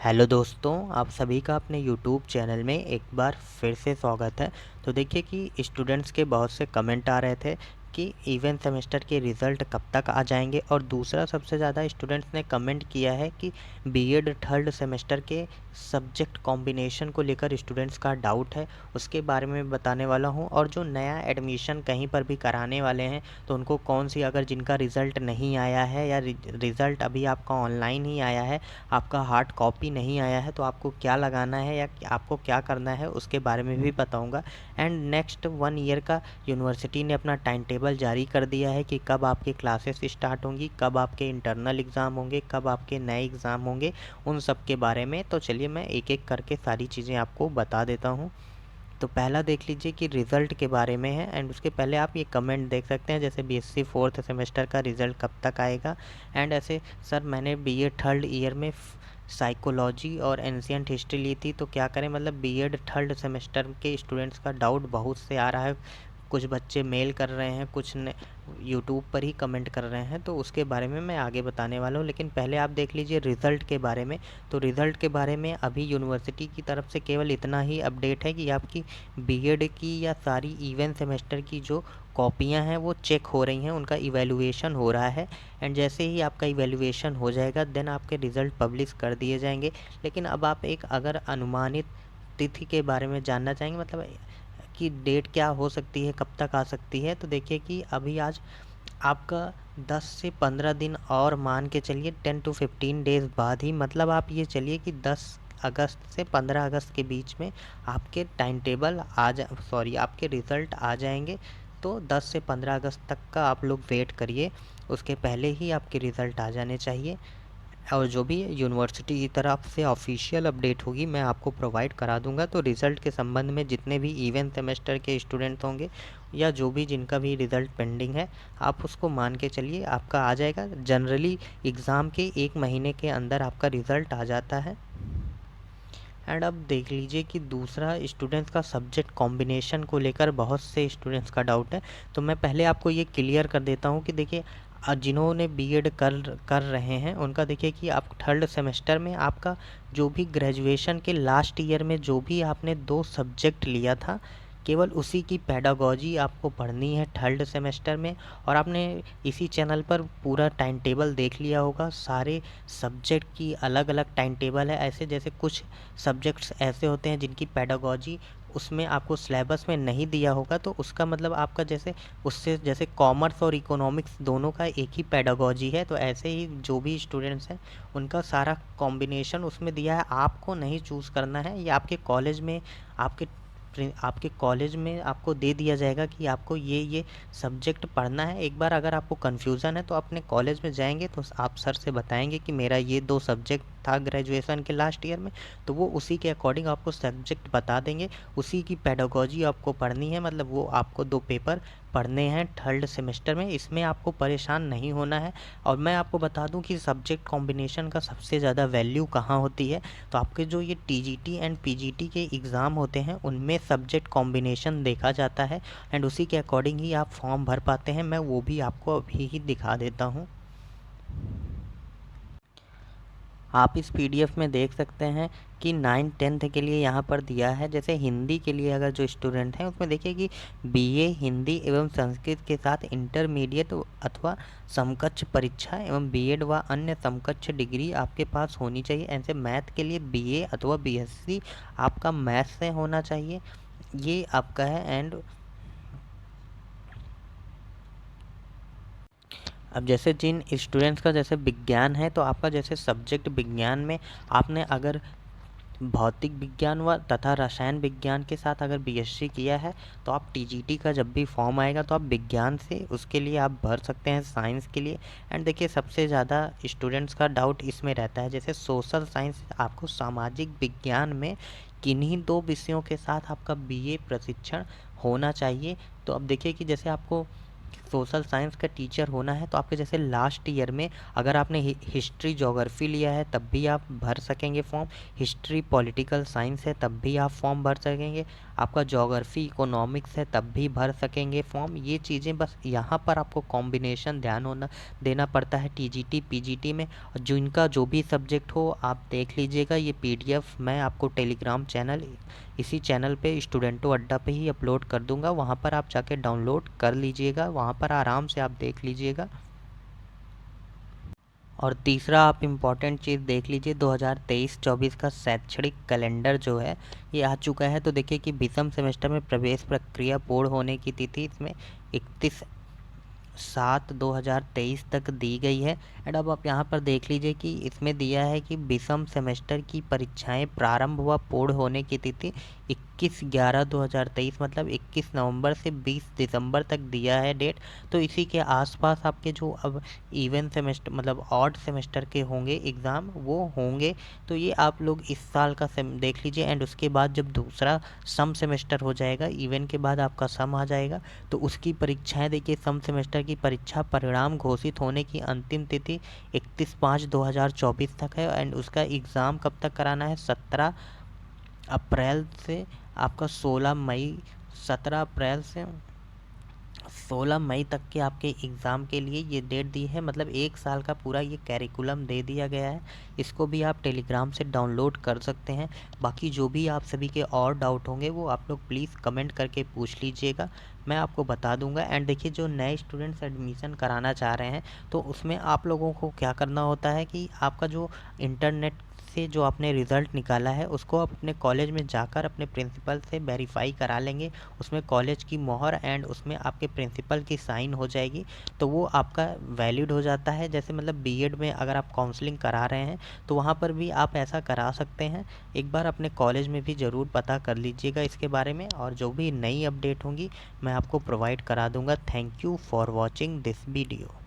Hello दोस्तों, आप सभी का अपने यूट्यूब चैनल में एक बार फिर से स्वागत है। तो देखिए कि स्टूडेंट्स के बहुत से कमेंट आ रहे थे कि इवेंट सेमेस्टर के रिज़ल्ट कब तक आ जाएंगे, और दूसरा सबसे ज़्यादा स्टूडेंट्स ने कमेंट किया है कि बीएड थर्ड सेमेस्टर के सब्जेक्ट कॉम्बिनेशन को लेकर स्टूडेंट्स का डाउट है। उसके बारे में बताने वाला हूं। और जो नया एडमिशन कहीं पर भी कराने वाले हैं तो उनको कौन सी, अगर जिनका रिज़ल्ट नहीं आया है या रिज़ल्ट अभी आपका ऑनलाइन ही आया है, आपका हार्ड कॉपी नहीं आया है, तो आपको क्या लगाना है या आपको क्या करना है उसके बारे में भी बताऊंगा। एंड नेक्स्ट 1 ईयर का यूनिवर्सिटी ने अपना टाइम टेबल जारी कर दिया है कि कब आपके क्लासेस स्टार्ट होंगी, कब आपके इंटरनल एग्ज़ाम होंगे, कब आपके नए एग्ज़ाम होंगे, उन सब के बारे में। तो चलिए मैं एक एक करके सारी चीज़ें आपको बता देता हूँ। तो पहला देख लीजिए कि रिज़ल्ट के बारे में है। एंड उसके पहले आप ये कमेंट देख सकते हैं, जैसे बीएससी फोर्थ सेमेस्टर का रिज़ल्ट कब तक आएगा। एंड ऐसे सर मैंने बीए थर्ड ईयर में साइकोलॉजी और एंशिएंट हिस्ट्री ली थी, तो क्या करें। मतलब बीएड थर्ड सेमेस्टर के स्टूडेंट्स का डाउट बहुत से आ रहा है। कुछ बच्चे मेल कर रहे हैं, कुछ ने यूट्यूब पर ही कमेंट कर रहे हैं, तो उसके बारे में मैं आगे बताने वाला हूँ। लेकिन पहले आप देख लीजिए रिज़ल्ट के बारे में। तो रिज़ल्ट के बारे में अभी यूनिवर्सिटी की तरफ से केवल इतना ही अपडेट है कि आपकी बीएड की या सारी इवेंट सेमेस्टर की जो कॉपियां हैं वो चेक हो रही हैं, उनका इवैल्यूएशन हो रहा है। एंड जैसे ही आपका इवैल्यूएशन हो जाएगा देन आपके रिज़ल्ट पब्लिश कर दिए जाएंगे। लेकिन अब आप एक अगर अनुमानित तिथि के बारे में जानना चाहेंगे, मतलब कि डेट क्या हो सकती है, कब तक आ सकती है, तो देखिए कि अभी आज आपका 10 से 15 दिन और मान के चलिए, 10 to 15 डेज़ बाद ही, मतलब आप ये चलिए कि 10 अगस्त से 15 अगस्त के बीच में आपके टाइम टेबल आपके रिज़ल्ट आ जाएंगे। तो 10 से 15 अगस्त तक का आप लोग वेट करिए, उसके पहले ही आपके रिज़ल्ट आ जाने चाहिए। और जो भी यूनिवर्सिटी की तरफ से ऑफिशियल अपडेट होगी मैं आपको प्रोवाइड करा दूंगा। तो रिज़ल्ट के संबंध में जितने भी इवेंट सेमेस्टर के स्टूडेंट होंगे या जो भी जिनका भी रिज़ल्ट पेंडिंग है, आप उसको मान के चलिए आपका आ जाएगा। जनरली एग्ज़ाम के 1 महीने के अंदर आपका रिज़ल्ट आ जाता है। एंड अब देख लीजिए कि दूसरा स्टूडेंट्स का सब्जेक्ट कॉम्बिनेशन को लेकर बहुत से स्टूडेंट्स का डाउट है। तो मैं पहले आपको ये क्लियर कर देता हूँ कि देखिए जिन्होंने बीएड कर कर रहे हैं उनका देखिए कि आप थर्ड सेमेस्टर में आपका जो भी ग्रेजुएशन के लास्ट ईयर में जो भी आपने 2 सब्जेक्ट लिया था, केवल उसी की पेडागॉजी आपको पढ़नी है थर्ड सेमेस्टर में। और आपने इसी चैनल पर पूरा टाइम टेबल देख लिया होगा, सारे सब्जेक्ट की अलग अलग टाइम टेबल है। ऐसे जैसे कुछ सब्जेक्ट्स ऐसे होते हैं जिनकी पेडागॉजी उसमें आपको सिलेबस में नहीं दिया होगा, तो उसका मतलब आपका जैसे उससे जैसे कॉमर्स और इकोनॉमिक्स दोनों का एक ही पेडागॉजी है, तो ऐसे ही जो भी स्टूडेंट्स हैं उनका सारा कॉम्बिनेशन उसमें दिया है। आपको नहीं चूज़ करना है, ये आपके कॉलेज में आपके आपके कॉलेज में आपको दे दिया जाएगा कि आपको ये सब्जेक्ट पढ़ना है। एक बार अगर आपको कन्फ्यूज़न है तो अपने कॉलेज में जाएंगे तो आप सर से बताएंगे कि मेरा ये 2 सब्जेक्ट था ग्रेजुएशन के लास्ट ईयर में, तो वो उसी के अकॉर्डिंग आपको सब्जेक्ट बता देंगे। उसी की पेडागॉजी आपको पढ़नी है, मतलब वो आपको 2 पेपर पढ़ने हैं थर्ड सेमेस्टर में, इसमें आपको परेशान नहीं होना है। और मैं आपको बता दूं कि सब्जेक्ट कॉम्बिनेशन का सबसे ज़्यादा वैल्यू कहाँ होती है। तो आपके जो ये टीजीटी एंड पीजीटी के एग्ज़ाम होते हैं उनमें सब्जेक्ट कॉम्बिनेशन देखा जाता है। एंड उसी के अकॉर्डिंग ही आप फॉर्म भर पाते हैं। मैं वो भी आपको अभी ही दिखा देता हूँ। आप इस पीडीएफ में देख सकते हैं कि 9th-10th के लिए यहाँ पर दिया है। जैसे हिंदी के लिए अगर जो स्टूडेंट हैं उसमें देखिए कि बीए हिंदी एवं संस्कृत के साथ इंटरमीडिएट अथवा समकक्ष परीक्षा एवं बीएड व अन्य समकक्ष डिग्री आपके पास होनी चाहिए। ऐसे मैथ के लिए बीए अथवा बीएससी आपका मैथ से होना चाहिए, ये आपका है। एंड अब जैसे जिन स्टूडेंट्स का जैसे विज्ञान है, तो आपका जैसे सब्जेक्ट विज्ञान में आपने अगर भौतिक विज्ञान व तथा रसायन विज्ञान के साथ अगर बीएससी किया है, तो आप टीजीटी का जब भी फॉर्म आएगा तो आप विज्ञान से उसके लिए आप भर सकते हैं, साइंस के लिए। एंड देखिए सबसे ज़्यादा स्टूडेंट्स का डाउट इसमें रहता है, जैसे सोशल साइंस आपको सामाजिक विज्ञान में किन्हीं 2 विषयों के साथ आपका बीए प्रशिक्षण होना चाहिए। तो अब देखिए कि जैसे आपको सोशल साइंस का टीचर होना है तो आपके जैसे लास्ट ईयर में अगर आपने हिस्ट्री ज्योग्राफी लिया है तब भी आप भर सकेंगे फॉर्म। हिस्ट्री पॉलिटिकल साइंस है तब भी आप फॉर्म भर सकेंगे। आपका ज्योग्राफी इकोनॉमिक्स है तब भी भर सकेंगे फॉर्म। ये चीज़ें बस यहाँ पर आपको कॉम्बिनेशन ध्यान होना देना पड़ता है टीजीटी पीजीटी में। जिनका जो भी सब्जेक्ट हो आप देख लीजिएगा। ये पीडीएफ मैं आपको टेलीग्राम चैनल, इसी चैनल पे स्टूडेंटो अड्डा पे ही अपलोड कर दूंगा, वहाँ पर आप जाके डाउनलोड कर लीजिएगा, वहाँ पर आराम से आप देख लीजिएगा। और तीसरा आप इम्पॉर्टेंट चीज़ देख लीजिए, 2023-24 का शैक्षणिक कैलेंडर जो है ये आ चुका है। तो देखिए कि विषम सेमेस्टर में प्रवेश प्रक्रिया पूर्ण होने की तिथि इसमें 31/7/2023 तक दी गई है। एंड अब आप यहाँ पर देख लीजिए कि इसमें दिया है कि विषम सेमेस्टर की परीक्षाएं प्रारंभ व पूर्ण होने की तिथि 21/11/2023 मतलब 21 नवंबर से 20 दिसंबर तक दिया है डेट। तो इसी के आसपास आपके जो अब इवन सेमेस्टर मतलब ऑड सेमेस्टर के होंगे एग्ज़ाम वो होंगे। तो ये आप लोग इस साल का देख लीजिए। एंड उसके बाद जब दूसरा सम सेमेस्टर हो जाएगा, इवन के बाद आपका सम आ जाएगा, तो उसकी परीक्षाएं देखिए। सम सेमेस्टर की परीक्षा परिणाम घोषित होने की अंतिम तिथि 31/5/2024 तक है। एंड उसका एग्ज़ाम कब तक कराना है, 17 अप्रैल से आपका 16 मई, 17 अप्रैल से 16 मई तक के आपके एग्ज़ाम के लिए ये डेट दी है। मतलब एक साल का पूरा ये कैरिकुलम दे दिया गया है। इसको भी आप टेलीग्राम से डाउनलोड कर सकते हैं। बाकी जो भी आप सभी के और डाउट होंगे वो आप लोग प्लीज़ कमेंट करके पूछ लीजिएगा, मैं आपको बता दूंगा। एंड देखिए जो नए स्टूडेंट्स एडमिशन कराना चाह रहे हैं तो उसमें आप लोगों को क्या करना होता है कि आपका जो इंटरनेट से जो आपने रिज़ल्ट निकाला है उसको आप अपने कॉलेज में जाकर अपने प्रिंसिपल से वेरीफाई करा लेंगे। उसमें कॉलेज की मोहर एंड उसमें आपके प्रिंसिपल की साइन हो जाएगी, तो वो आपका वैलिड हो जाता है। जैसे मतलब बीएड में अगर आप काउंसलिंग करा रहे हैं तो वहाँ पर भी आप ऐसा करा सकते हैं। एक बार अपने कॉलेज में भी ज़रूर पता कर लीजिएगा इसके बारे में, और जो भी नई अपडेट होंगी मैं आपको प्रोवाइड करा दूँगा। Thank you for watching this video.